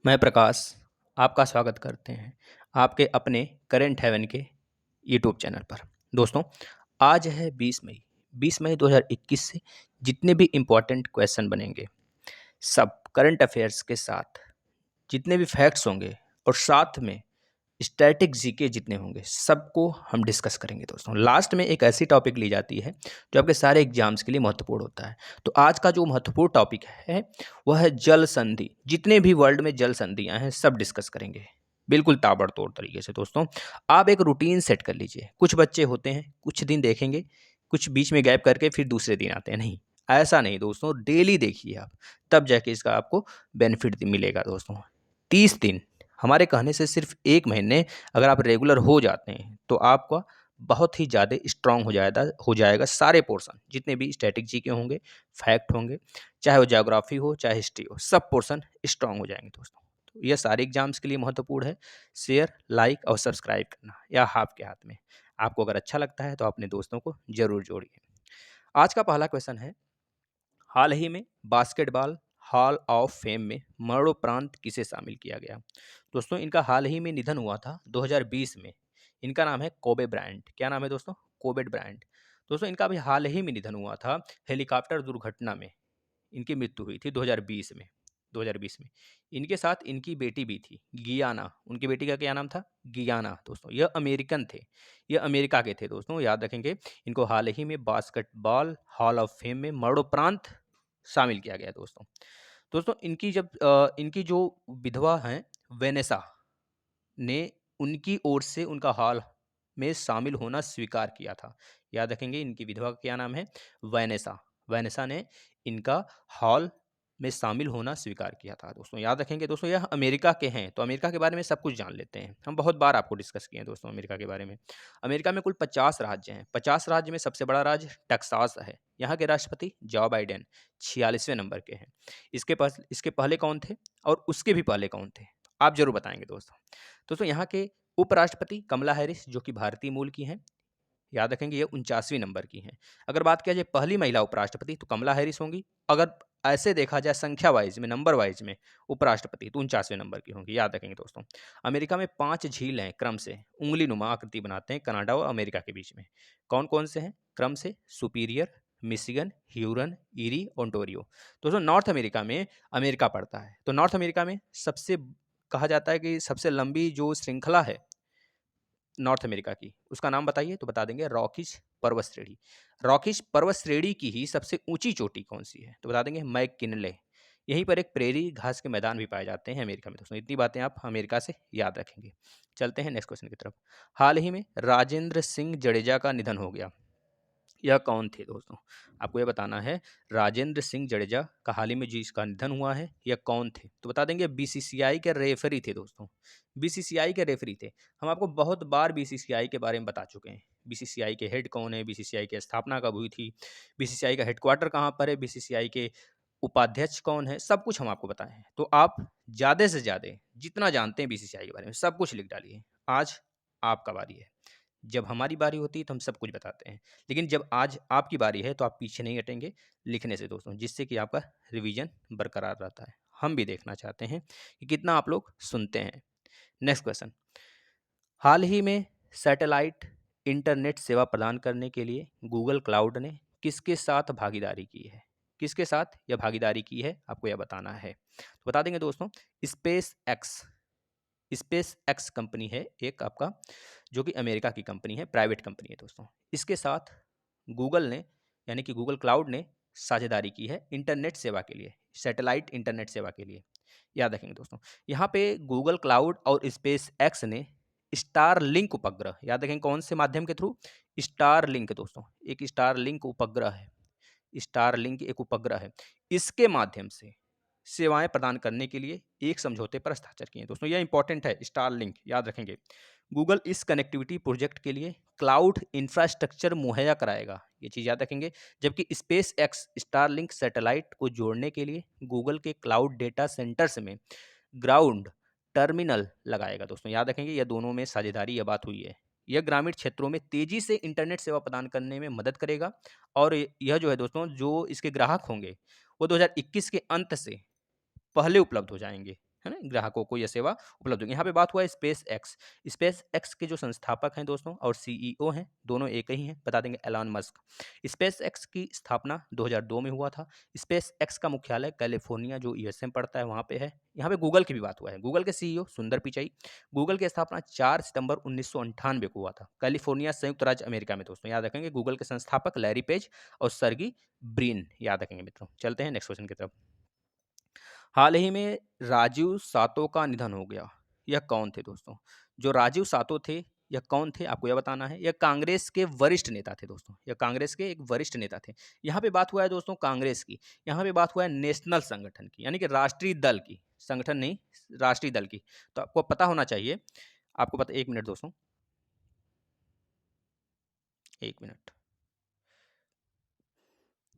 मैं प्रकाश आपका स्वागत करते हैं आपके अपने करंट हेवन के यूट्यूब चैनल पर। दोस्तों, आज है 20 मई 2021 से जितने भी इम्पोर्टेंट क्वेश्चन बनेंगे, सब करंट अफेयर्स के साथ जितने भी फैक्ट्स होंगे और साथ में स्टैटिक जीके जितने होंगे सबको हम डिस्कस करेंगे। दोस्तों, लास्ट में एक ऐसी टॉपिक ली जाती है जो आपके सारे एग्जाम्स के लिए महत्वपूर्ण होता है। तो आज का जो महत्वपूर्ण टॉपिक है वह है जल संधि। जितने भी वर्ल्ड में जल संधियां हैं सब डिस्कस करेंगे, बिल्कुल ताबड़तोड़ तरीके से। दोस्तों, आप एक रूटीन सेट कर लीजिए। कुछ बच्चे होते हैं कुछ दिन देखेंगे, कुछ बीच में गैप करके फिर दूसरे दिन आते हैं। नहीं, ऐसा नहीं दोस्तों, डेली देखिए आप, तब जाके इसका आपको बेनिफिट मिलेगा। दोस्तों, 30 दिन हमारे कहने से सिर्फ 1 महीने अगर आप रेगुलर हो जाते हैं तो आपका बहुत ही ज़्यादा स्ट्रांग हो जाएगा सारे पोर्शन जितने भी स्टैटिक जी के होंगे, फैक्ट होंगे, चाहे वो ज्योग्राफी हो चाहे हिस्ट्री हो, सब पोर्शन स्ट्रांग हो जाएंगे। दोस्तों, तो यह सारे एग्जाम्स के लिए महत्वपूर्ण है। शेयर, लाइक और सब्सक्राइब करना या आपके हाथ में। आपको अगर अच्छा लगता है तो अपने दोस्तों को जरूर जोड़िए। आज का पहला क्वेश्चन है, हाल ही में बास्केटबॉल हॉल ऑफ फेम में मरणोपरांत किसे शामिल किया गया? दोस्तों, इनका हाल ही में निधन हुआ था 2020 में। इनका नाम है कोबे ब्रायंट। क्या नाम है दोस्तों? Kobe Bryant. दोस्तों, इनका भी हाल ही में निधन हुआ था, हेलीकॉप्टर दुर्घटना में इनकी मृत्यु हुई थी 2020 में। 2020 में इनके साथ इनकी बेटी भी थी, गियाना। उनकी बेटी का क्या नाम था? गियाना। दोस्तों, यह अमेरिकन थे, यह अमेरिका के थे। दोस्तों, याद रखेंगे, इनको हाल ही में बास्केटबॉल हॉल ऑफ फेम में मरणोपरांत शामिल किया गया। दोस्तों, इनकी जो विधवा हैं वेनेसा ने उनकी ओर से उनका हॉल में शामिल होना स्वीकार किया था। याद रखेंगे, इनकी विधवा का क्या नाम है? वैनेसा। वैनेसा ने इनका हॉल में शामिल होना स्वीकार किया था। दोस्तों, याद रखेंगे। दोस्तों, यह अमेरिका के हैं, तो अमेरिका के बारे में सब कुछ जान लेते हैं। हम बहुत बार आपको डिस्कस किए हैं दोस्तों अमेरिका के बारे में। अमेरिका में कुल 50 राज्य हैं। 50 राज्य में सबसे बड़ा राज्य टेक्सास है। यहाँ के राष्ट्रपति जो बाइडेन 46वें नंबर के हैं। इसके पहले कौन थे और उसके भी पहले कौन थे, आप जरूर बताएंगे। दोस्तों, यहाँ के उपराष्ट्रपति कमला हैरिस जो कि भारतीय मूल की हैं। याद रखेंगे, ये 49वीं नंबर की हैं। अगर बात किया जाए पहली महिला उपराष्ट्रपति तो कमला हैरिस होंगी। अगर ऐसे देखा जाए संख्या वाइज में, नंबर वाइज में उपराष्ट्रपति, तो 49वें नंबर की होंगी। याद रखेंगे। दोस्तों, अमेरिका में 5 झील हैं, क्रम से उंगली नुमा आकृति बनाते हैं कनाडा और अमेरिका के बीच में। कौन कौन से हैं क्रम से? Superior, Michigan, Huron, Erie, Ontario. दोस्तों, नॉर्थ अमेरिका में अमेरिका पड़ता है, तो नॉर्थ अमेरिका में सबसे कहा जाता है कि सबसे लंबी जो श्रृंखला है नॉर्थ अमेरिका की, उसका नाम बताइए, तो बता देंगे रॉकीज पर्वत श्रेणी। रॉकीज पर्वत श्रेणी की ही सबसे ऊंची चोटी कौन सी है, तो बता देंगे मैककिनले। यहीं पर एक प्रेरी घास के मैदान भी पाए जाते हैं अमेरिका में। दोस्तों, इतनी बातें आप अमेरिका से याद रखेंगे। चलते हैं नेक्स्ट क्वेश्चन की तरफ। हाल ही में राजेंद्र सिंह जडेजा का निधन हो गया। यह कौन थे? दोस्तों, आपको यह बताना है, राजेंद्र सिंह जडेजा का हाल ही में जिसका निधन हुआ है, यह कौन थे? तो बता देंगे बीसीसीआई के रेफरी थे। दोस्तों, बीसीसीआई के रेफरी थे। हम आपको बहुत बार बीसीसीआई के बारे में बता चुके हैं। बीसीसीआई के हेड कौन है, बीसीसीआई की स्थापना कब हुई थी, बीसीसीआई का हेडक्वार्टर कहाँ पर है, बीसीसीआई के उपाध्यक्ष कौन है, सब कुछ हम आपको बताए हैं। तो आप ज़्यादा से ज़्यादा जितना जानते हैं बीसीसीआई के बारे में सब कुछ लिख डालिए। आज आपका बारी है। जब हमारी बारी होती है तो हम सब कुछ बताते हैं, लेकिन जब आज आपकी बारी है तो आप पीछे नहीं हटेंगे लिखने से। दोस्तों, जिससे कि आपका रिवीजन बरकरार रहता है। हम भी देखना चाहते हैं कि कितना आप लोग सुनते हैं। Next question. हाल ही में सैटेलाइट इंटरनेट सेवा प्रदान करने के लिए गूगल क्लाउड ने किसके साथ भागीदारी की है? किसके साथ यह भागीदारी की है, आपको यह बताना है। तो बता देंगे दोस्तों, space x. Space x company है एक आपका, जो कि अमेरिका की कंपनी है, प्राइवेट कंपनी है। दोस्तों, इसके साथ गूगल ने, यानी कि गूगल क्लाउड ने साझेदारी की है इंटरनेट सेवा के लिए, सैटेलाइट इंटरनेट सेवा के लिए। याद रखेंगे दोस्तों, यहाँ पे गूगल क्लाउड और स्पेस एक्स ने स्टार लिंक उपग्रह, याद रखेंगे कौन से माध्यम के थ्रू? Star link. दोस्तों, एक स्टार लिंक उपग्रह है, स्टार लिंक एक उपग्रह है, इसके माध्यम से सेवाएं प्रदान करने के लिए एक समझौते पर हस्ताक्षर किए। दोस्तों, यह इंपॉर्टेंट है, स्टार लिंक याद रखेंगे। गूगल इस कनेक्टिविटी प्रोजेक्ट के लिए क्लाउड इंफ्रास्ट्रक्चर मुहैया कराएगा, ये चीज़ याद रखेंगे। जबकि space x star link satellite को जोड़ने के लिए गूगल के क्लाउड डेटा सेंटर्स में ग्राउंड टर्मिनल लगाएगा। दोस्तों, याद रखेंगे, यह दोनों में साझेदारी यह बात हुई है। यह ग्रामीण क्षेत्रों में तेजी से इंटरनेट सेवा प्रदान करने में मदद करेगा। और यह जो है दोस्तों, जो इसके ग्राहक होंगे वो 2021 के अंत से पहले उपलब्ध हो जाएंगे। है ना, ग्राहकों को यह सेवा उपलब्ध होगी। यहाँ पे बात हुआ है स्पेस एक्स। स्पेस एक्स के जो संस्थापक हैं दोस्तों और सीईओ हैं, दोनों एक ही हैं, बता देंगे एलॉन मस्क। स्पेस एक्स की स्थापना 2002 में हुआ था। स्पेस एक्स का मुख्यालय कैलिफोर्निया जो यूएसए में पड़ता है वहाँ पे है। यहाँ पे गूगल की भी बात हुआ है। गूगल के सीईओ सुंदर पिचाई। गूगल की स्थापना 4 सितंबर 1998 को हुआ था, कैलिफोर्निया संयुक्त राज्य अमेरिका में। दोस्तों याद रखेंगे गूगल के संस्थापक लैरी पेज और सर्गी ब्रिन, याद रखेंगे मित्रों। चलते हैं नेक्स्ट क्वेश्चन की तरफ। हाल ही में राजीव सातो का निधन हो गया। यह कौन थे दोस्तों? जो राजीव सातो थे, यह कौन थे आपको यह बताना है। यह कांग्रेस के वरिष्ठ नेता थे दोस्तों। यह कांग्रेस के एक वरिष्ठ नेता थे। यहाँ पे बात हुआ है दोस्तों कांग्रेस की। यहाँ पे बात हुआ है नेशनल संगठन की, यानी कि राष्ट्रीय दल की, संगठन नहीं, राष्ट्रीय दल की। तो आपको पता होना चाहिए। आपको पता, 1 मिनट दोस्तों, 1 मिनट।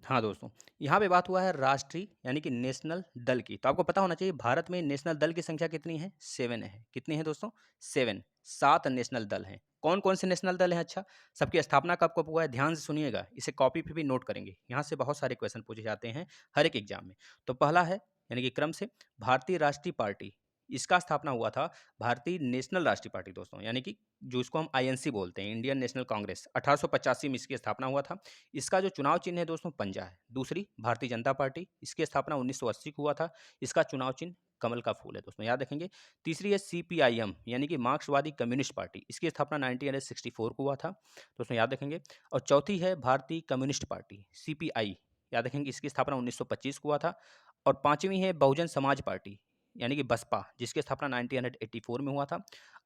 हाँ दोस्तों, यहाँ पे बात हुआ है राष्ट्रीय यानी कि नेशनल दल की। तो आपको पता होना चाहिए भारत में नेशनल दल की संख्या कितनी है? 7 है। कितनी है दोस्तों? 7। 7 नेशनल दल हैं। कौन कौन से नेशनल दल हैं? अच्छा, सबकी स्थापना कब कब हुआ है? ध्यान से सुनिएगा, इसे कॉपी पे भी नोट करेंगे। यहाँ से बहुत सारे क्वेश्चन पूछे जाते हैं हर एक एग्जाम में। तो पहला है, यानी कि क्रम से, भारतीय राष्ट्रीय पार्टी। इसका स्थापना हुआ था भारतीय नेशनल राष्ट्रीय पार्टी दोस्तों, यानी कि जो इसको हम आईएनसी बोलते हैं, इंडियन नेशनल कांग्रेस। 1885 में इसकी स्थापना हुआ था। इसका जो चुनाव चिन्ह है दोस्तों पंजा है। दूसरी, भारतीय जनता पार्टी, इसकी स्थापना 1980 को हुआ था। इसका चुनाव चिन्ह कमल का फूल है दोस्तों, याद रखेंगे। तीसरी है सीपीआईएम, यानी कि मार्क्सवादी कम्युनिस्ट पार्टी। इसकी स्थापना 1964 को हुआ था दोस्तों, याद रखेंगे। और चौथी है भारतीय कम्युनिस्ट पार्टी, सीपीआई, याद रखेंगे। इसकी स्थापना 1925 को हुआ था। और पांचवी है बहुजन समाज पार्टी, यानी कि बसपा, जिसकी स्थापना 1984 में हुआ था।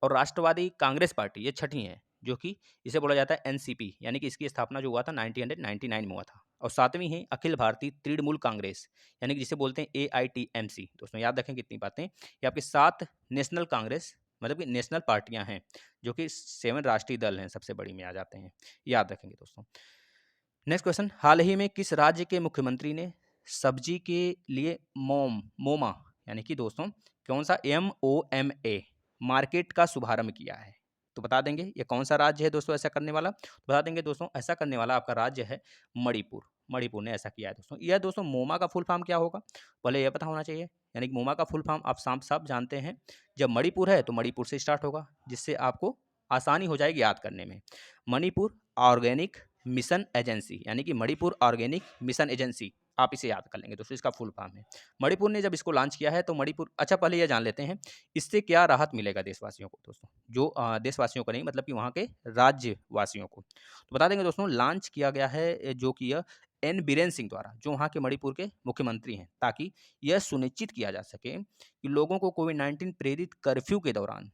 और राष्ट्रवादी कांग्रेस पार्टी, ये छठी है, जो कि इसे बोला जाता है एनसीपी, यानी कि इसकी स्थापना जो हुआ था 1999 में हुआ था। और सातवीं है अखिल भारतीय तृणमूल कांग्रेस, यानी कि जिसे बोलते हैं एआईटीएमसी। दोस्तों याद रखें कितनी बातें, ये आपके 7 नेशनल कांग्रेस, मतलब कि नेशनल पार्टियां हैं, जो कि 7 राष्ट्रीय दल हैं, सबसे बड़ी में आ जाते हैं, याद रखेंगे दोस्तों। नेक्स्ट क्वेश्चन, हाल ही में किस राज्य के मुख्यमंत्री ने सब्जी के लिए मोमा, यानी कि दोस्तों कौन सा, MOMA मार्केट का शुभारंभ किया है? तो बता देंगे ये कौन सा राज्य है दोस्तों ऐसा करने वाला। तो बता देंगे दोस्तों, ऐसा करने वाला आपका राज्य है मणिपुर। मणिपुर ने ऐसा किया है दोस्तों। यह दोस्तों मोमा का फुल फॉर्म क्या होगा, पहले यह पता होना चाहिए। यानी कि मोमा का फुल फॉर्म आप साफ साफ जानते हैं, जब मणिपुर है तो मणिपुर से स्टार्ट होगा, जिससे आपको आसानी हो जाएगी याद करने में। मणिपुर ऑर्गेनिक मिशन एजेंसी, यानी कि मणिपुर ऑर्गेनिक मिशन एजेंसी, आप इसे याद कर लेंगे दोस्तों, इसका फुल फॉर्म है। मणिपुर ने जब इसको लॉन्च किया है तो मणिपुर, अच्छा पहले यह जान लेते हैं इससे क्या राहत मिलेगा देशवासियों को दोस्तों, जो देशवासियों को नहीं, मतलब कि वहाँ के राज्यवासियों को। तो बता देंगे दोस्तों, लॉन्च किया गया है जो कि यह एन बीरेन सिंह द्वारा, जो वहाँ के मणिपुर के मुख्यमंत्री हैं, ताकि यह सुनिश्चित किया जा सके कि लोगों को कोविड-19 प्रेरित कर्फ्यू के दौरान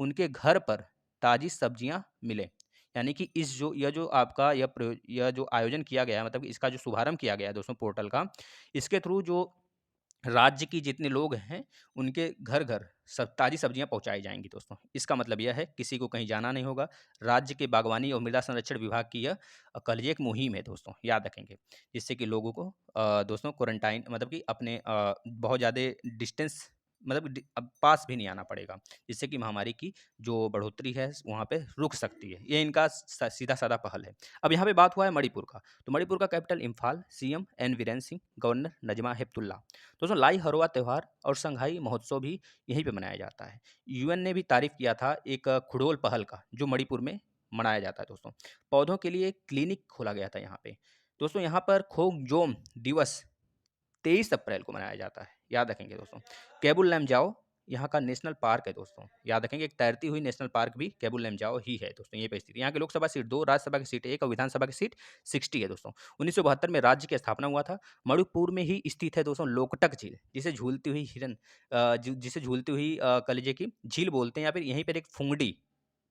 उनके घर पर ताज़ी सब्जियाँ मिलें। यानी कि इस जो यह जो आपका यह जो आयोजन किया गया है, मतलब इसका जो शुभारंभ किया गया है दोस्तों पोर्टल का, इसके थ्रू जो राज्य की जितने लोग हैं, उनके घर-घर सब ताज़ी सब्जियाँ पहुँचाई जाएँगी दोस्तों। इसका मतलब यह है किसी को कहीं जाना नहीं होगा। राज्य के बागवानी और मृदा संरक्षण विभाग की यह कह लीजिए एक मुहिम है दोस्तों, याद रखेंगे। जिससे कि लोगों को दोस्तों क्वारंटाइन, मतलब कि अपने बहुत ज़्यादा डिस्टेंस, मतलब अब पास भी नहीं आना पड़ेगा। जिससे कि महामारी की जो बढ़ोतरी है वहाँ पे रुक सकती है। ये इनका सीधा-साधा पहल है। अब यहाँ पे बात हुआ है मणिपुर का। तो मणिपुर का capital Imphal, CM N Biren Singh, governor Najma Heptulla. दोस्तों लाई हरवा त्यौहार और संघाई महोत्सव भी यहीं पे मनाया जाता है। यूएन ने भी तारीफ किया था एक खुडोल पहल का, जो मणिपुर में मनाया जाता है दोस्तों। पौधों के लिए क्लिनिक खोला गया था यहाँ पे। दोस्तों यहाँ पर खोगजोम दिवस 23 अप्रैल को मनाया जाता है, याद रखेंगे दोस्तों। केबुल लमजाओ यहाँ का नेशनल पार्क है दोस्तों, याद रखेंगे। एक तैरती हुई नेशनल पार्क भी केबुल लमजाओ ही है दोस्तों, यहीं पे स्थित है। यहाँ की लोकसभा सीट 2, राज्यसभा की सीट 1 और विधानसभा की सीट 60 है दोस्तों। 1972 में राज्य की स्थापना हुआ था। मणिपुर में ही स्थित है दोस्तों लोकटक झील, जिसे झूलती हुई हिरन जिसे झूलती हुई कह लीजिए कि झील बोलते हैं, या फिर यहीं पर एक फुंगडी,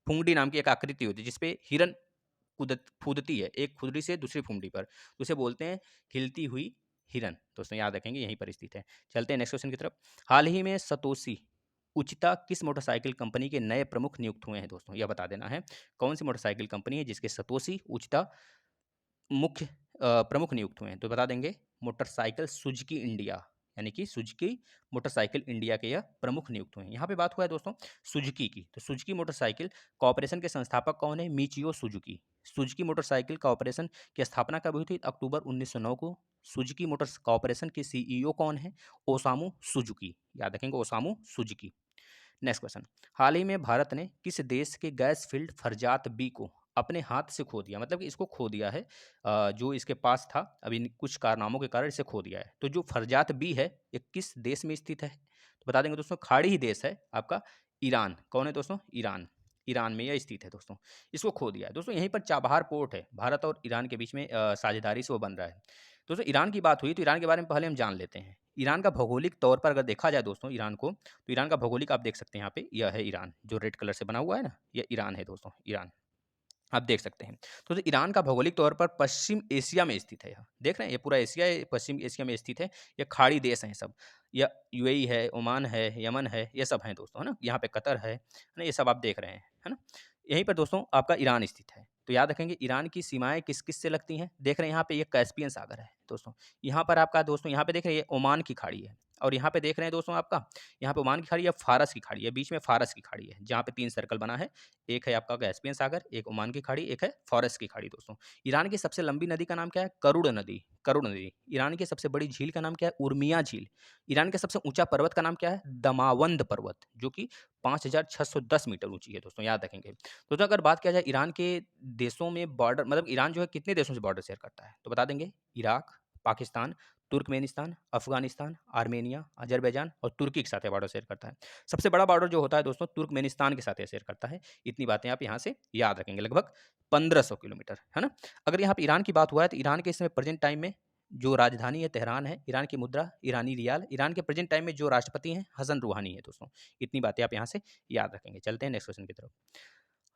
फुंगडी नाम की एक आकृति होती है, जिसपे हिरन कूदती है एक खुदड़ी से दूसरी फुंडी पर, तो उसे बोलते हैं हिलती हुई हिरन दोस्तों, याद रखेंगे, यहीं पर स्थित है। चलते हैं नेक्स्ट क्वेश्चन की तरफ। हाल ही में सतोशी उचिता किस मोटरसाइकिल कंपनी के नए प्रमुख नियुक्त हुए हैं दोस्तों, यह बता देना है। कौन सी मोटरसाइकिल कंपनी है जिसके सतोशी उचिता मुख्य प्रमुख नियुक्त हुए हैं? तो बता देंगे मोटरसाइकिल सुजुकी इंडिया, यानी कि सुजुकी मोटरसाइकिल इंडिया के यह प्रमुख नियुक्त हुए हैं। यहाँ पे बात हुआ है दोस्तों सुजुकी की, तो सुजुकी मोटरसाइकिल कॉर्पोरेशन के संस्थापक कौन है? Michio Suzuki. Suzuki motorcycle corporation की स्थापना कब हुई थी? अक्टूबर 1909 को। सुजुकी मोटर्स कॉर्पोरेशन के सीईओ कौन है? Osamu Suzuki. याद रखेंगे, ओसामू सुजुकी। नेक्स्ट क्वेश्चन, हाल ही में भारत ने किस देश के गैस फील्ड फरजात बी को अपने हाथ से खो दिया? मतलब कि इसको खो दिया है, जो इसके पास था, अभी कुछ कारनामों के कारण इसे खो दिया है। तो जो फरजात बी है ये किस देश में स्थित है? तो बता देंगे दोस्तों, खाड़ी ही देश है आपका ईरान। कौन है दोस्तों? ईरान। ईरान में यह स्थित है दोस्तों। इसको खो दिया है दोस्तों। यहीं पर चाबहार पोर्ट है, भारत और ईरान के बीच में साझेदारी से वो बन रहा है। दोस्तों ईरान की बात हुई तो ईरान के बारे में पहले हम जान लेते हैं। ईरान का भौगोलिक तौर पर अगर देखा जाए दोस्तों ईरान को, तो ईरान का भौगोलिक आप देख सकते हैं यहाँ पे, यह है ईरान, जो रेड कलर से बना हुआ है ना, यह ईरान है दोस्तों, ईरान आप देख सकते हैं। तो ईरान का भौगोलिक तौर पर पश्चिम एशिया में स्थित है। देख रहे हैं, ये पूरा एशिया पश्चिम एशिया में स्थित है। ये खाड़ी देश हैं सब। या यूएई है, ओमान है, यमन है, ये सब हैं दोस्तों, है ना। यहाँ पे कतर है ना, ये सब आप देख रहे हैं, है ना। यहीं पर दोस्तों आपका ईरान स्थित है। तो याद रखेंगे ईरान की सीमाएं किस किस से लगती हैं? देख रहे हैं यहाँ पे ये कैस्पियन सागर है दोस्तों। यहाँ पर आपका दोस्तों, यहाँ पे देख रहे हैं ये ओमान की खाड़ी है। और यहाँ पे देख रहे हैं दोस्तों आपका, यहाँ पे ओमान की खाड़ी या फारस की खाड़ी है, बीच में फारस की खाड़ी है, जहाँ पे 3 सर्कल बना है। एक है आपका कैस्पियन सागर, एक ओमान की खाड़ी, एक है फारस की खाड़ी दोस्तों। ईरान की सबसे लंबी नदी का नाम क्या है? करुड़ नदी। करुड़ नदी। ईरान की सबसे बड़ी झील का नाम क्या है? उर्मिया झील। ईरान का सबसे ऊंचा पर्वत का नाम क्या है? दमावंद पर्वत, जो कि 5610 मीटर ऊंची है दोस्तों, याद रखेंगे। दोस्तों अगर बात किया जाए ईरान के देशों में बॉर्डर, मतलब ईरान जो है कितने देशों से बॉर्डर शेयर करता है, तो बता देंगे Iraq, Pakistan, Turkmenistan, Afghanistan, Armenia, Azerbaijan और तुर्की के साथ बॉर्डर शेयर करता है। सबसे बड़ा बॉर्डर जो होता है दोस्तों तुर्कमेनिस्तान के साथ ये शेयर करता है। इतनी बातें आप यहाँ से याद रखेंगे, लगभग 1500 किलोमीटर, है ना। अगर यहाँ पे ईरान की बात हुआ है तो ईरान के इस समय प्रेजेंट टाइम में जो राजधानी है तेहरान है, ईरान की मुद्रा ईरानी रियाल, ईरान के प्रेजेंट टाइम में जो राष्ट्रपति हैं हसन रूहानी है दोस्तों। इतनी बातें आप यहाँ से याद रखेंगे। चलते हैं नेक्स्ट क्वेश्चन की तरफ।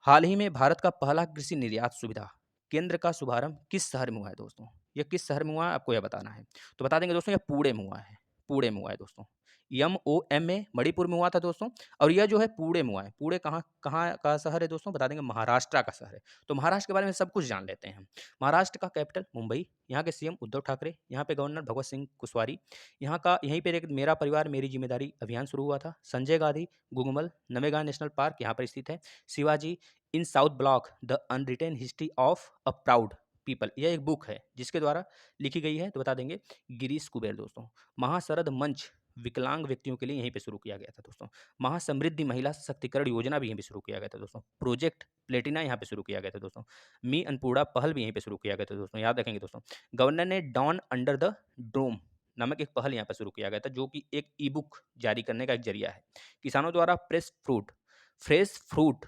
हाल ही में भारत का पहला कृषि निर्यात सुविधा केंद्र का शुभारंभ किस शहर में हुआ है दोस्तों? ये किस शहर में हुआ है आपको यह बताना है। तो बता देंगे दोस्तों, यह पुणे में हुआ है। पुणे में हुआ है दोस्तों। MOM में मणिपुर में हुआ था दोस्तों। और यह जो है पुणे में हुआ है। पुणे कहाँ कहाँ का शहर है दोस्तों? बता देंगे महाराष्ट्र का शहर है। तो महाराष्ट्र के बारे में सब कुछ जान लेते हैं हम। महाराष्ट्र का कैपिटल मुंबई, यहाँ के सीएम उद्धव ठाकरे, यहाँ पे गवर्नर भगवत सिंह कुशवारी, यहाँ का यहीं पर एक मेरा परिवार मेरी जिम्मेदारी अभियान शुरू हुआ था। संजय गांधी गुगमल नवेगांव नेशनल पार्क यहाँ पर स्थित है। Shivaji in South Block the unwritten history of a proud people, यह एक बुक है जिसके द्वारा लिखी गई है। तो बता देंगे गिरीश कुबेर दोस्तों। महाशरद मंच विकलांग व्यक्तियों के लिए यहीं पे शुरू किया गया था दोस्तों। महासमृद्धि महिला सशक्तिकरण योजना भी यहीं पे शुरू किया गया था दोस्तों। प्रोजेक्ट प्लेटिना यहाँ पे शुरू किया गया था दोस्तों। मी अन्नपूर्णा पहल भी यहीं पे शुरू किया गया था दोस्तों, याद रखेंगे दोस्तों। गवर्नर ने डॉन अंडर द डोम नामक एक पहल यहाँ पर शुरू किया गया था, जो कि एक ई बुक जारी करने का एक जरिया है। किसानों द्वारा फ्रेश फ्रूट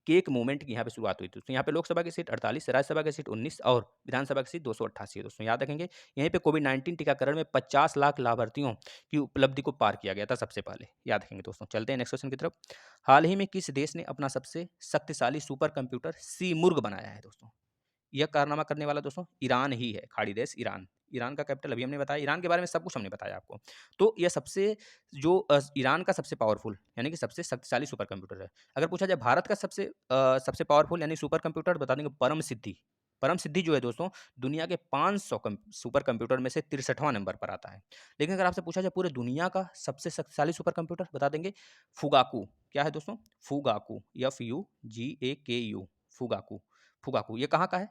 केक मूवमेंट की यहाँ पे शुरुआत हुई थी। तो यहाँ पे लोकसभा की सीट 48, राज्यसभा की सीट 19 और विधानसभा की सीट 288 है दोस्तों, याद रखेंगे। यहीं पे कोविड-19 टीकाकरण में 50 लाख लाभार्थियों की उपलब्धि को पार किया गया था सबसे पहले, याद रखेंगे दोस्तों। चलते हैं नेक्स्ट क्वेश्चन की तरफ। हाल ही में किस देश ने अपना सबसे शक्तिशाली सुपर कंप्यूटर सीमुर्ग बनाया है दोस्तों? यह कारनामा करने वाला दोस्तों ईरान ही है, खाड़ी देश ईरान। ईरान का कैपिटल अभी हमने बताया, ईरान के बारे में सब कुछ हमने बताया आपको। तो यह सबसे जो ईरान का सबसे पावरफुल यानी कि सबसे शक्तिशाली सुपर कंप्यूटर है। अगर पूछा जाए भारत का सबसे पावरफुल यानी सुपर कंप्यूटर, बता देंगे परम सिद्धि। परम सिद्धि जो है दोस्तों दुनिया के 500 सुपर कंप्यूटर में से 63वां नंबर पर आता है। लेकिन अगर आपसे पूछा जाए पूरे दुनिया का सबसे शक्तिशाली सुपर कंप्यूटर, बता देंगे फुगाकू। क्या है दोस्तों? Fugaku, FUGAKU, Fugaku. फुगाकू ये कहाँ का है?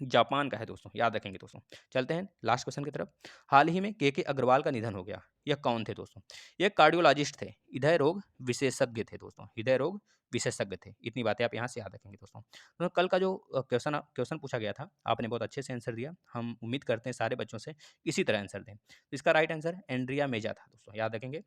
जापान का है दोस्तों, याद रखेंगे दोस्तों। चलते हैं लास्ट क्वेश्चन की तरफ। हाल ही में के अग्रवाल का निधन हो गया। यह कौन थे दोस्तों? ये कार्डियोलॉजिस्ट थे, हृदय रोग विशेषज्ञ थे दोस्तों, हृदय रोग विशेषज्ञ थे। इतनी बातें आप यहाँ से याद रखेंगे दोस्तों। तो कल का जो क्वेश्चन पूछा गया था आपने बहुत अच्छे से आंसर दिया। हम उम्मीद करते हैं सारे बच्चों से इसी तरह आंसर दें। इसका राइट आंसर एंड्रिया मेजा था दोस्तों, याद रखेंगे।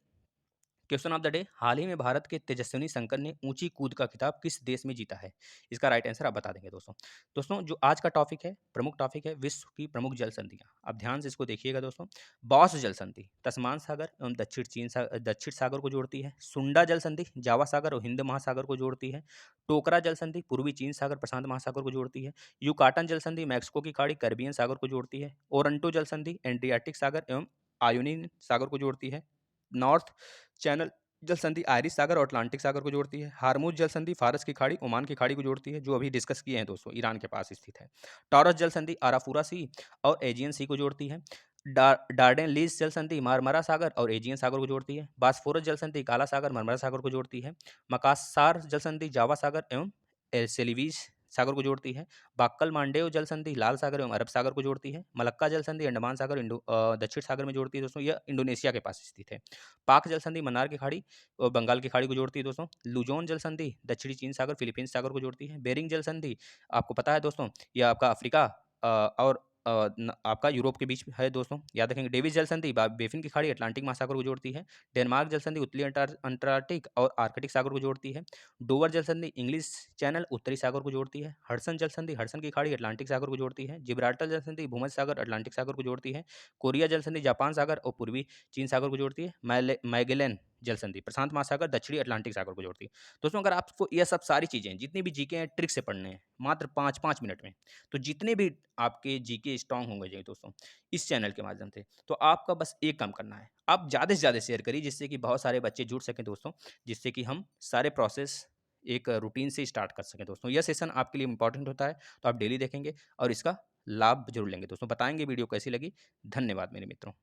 क्वेश्चन ऑफ द डे, हाल ही में भारत के तेजस्विनी शंकर ने ऊंची कूद का खिताब किस देश में जीता है? इसका राइट आंसर आप बता देंगे दोस्तों। दोस्तों जो आज का टॉपिक है, प्रमुख टॉपिक है विश्व की प्रमुख जल संधियां। आप ध्यान से इसको देखिएगा दोस्तों। बॉस जल संधि तस्मान सागर एवं दक्षिण सागर को जोड़ती है। सुंडा जल संधि जावा सागर और हिंद महासागर को जोड़ती है। टोकरा जल संधि पूर्वी चीन सागर प्रशांत महासागर को जोड़ती है। युकाटन जल संधि मैक्सिको की खाड़ी कैरिबियन सागर को जोड़ती है। ओरंटो जल संधि एड्रियाटिक सागर एवं आयोनीन सागर को जोड़ती है। नॉर्थ चैनल जल संधि आयरिश सागर और अटलांटिक सागर को जोड़ती है। हार्मुज जल संधि फारस की खाड़ी ओमान की खाड़ी को जोड़ती है, जो अभी डिस्कस किए हैं दोस्तों, ईरान के पास स्थित है। टॉरस जल संधि आराफुरा सी और एजियन सी को जोड़ती है। डार्डेनलीज जल संधि मारमरा सागर और एजियन सागर को जोड़ती है। बास्फोरस जल संधि काला सागर मरमरा सागर को जोड़ती है। मकास्सार जल संधि जावा सागर एवं सेलिवीज सागर को जोड़ती है। बाक्कल मांडेव जल संधि लाल सागर एवं अरब सागर को जोड़ती है। मलक्का जल संधि अंडमान सागर दक्षिण सागर में जोड़ती है दोस्तों, यह इंडोनेशिया के पास स्थित है। पाक जल संधि मन्नार की खाड़ी और बंगाल की खाड़ी को जोड़ती है दोस्तों। लुजोन जल संधि दक्षिणी चीन सागर फिलीपींस सागर को जोड़ती है। बेरिंग जल संधि आपको पता है दोस्तों, यह आपका अफ्रीका और आपका यूरोप के बीच में है दोस्तों, याद रखेंगे। डेविस जल संधि बेफिन की खाड़ी अटलांटिक महासागर को जोड़ती है। डेनमार्क जल संधि उत्तरी अंटार्कटिक और आर्कटिक सागर को जोड़ती है। डोवर जल संधि इंग्लिश चैनल उत्तरी सागर को जोड़ती है। हडसन जल संधि हडसन की खाड़ी अटलांटिक सागर को जोड़ती है। जिब्राल्टर जल संधि भूमध्य सागर अटलांटिक सागर को जोड़ती है। कोरिया जल संधि जापान सागर और पूर्वी चीन सागर को जोड़ती है। मैगेलन जल संधि प्रशांत महासागर दक्षिणी अटलांटिक सागर को जोड़ती है। दोस्तों अगर आपको यह सब सारी चीजें जितनी भी जीके हैं ट्रिक से पढ़ने हैं मात्र 5-5 मिनट में, तो जितने भी आपके जीके स्ट्रांग होंगे जी दोस्तों इस चैनल के माध्यम से, तो आपका बस एक काम करना है, आप ज़्यादा से ज़्यादा शेयर करिए जिससे कि बहुत सारे बच्चे जुड़ सकें दोस्तों, जिससे कि हम सारे प्रोसेस एक रूटीन से स्टार्ट कर सकें दोस्तों। यह सेशन आपके लिए इंपॉर्टेंट होता है, तो आप डेली देखेंगे और इसका लाभ जरूर लेंगे दोस्तों। बताएंगे वीडियो कैसी लगी। धन्यवाद मेरे मित्रों।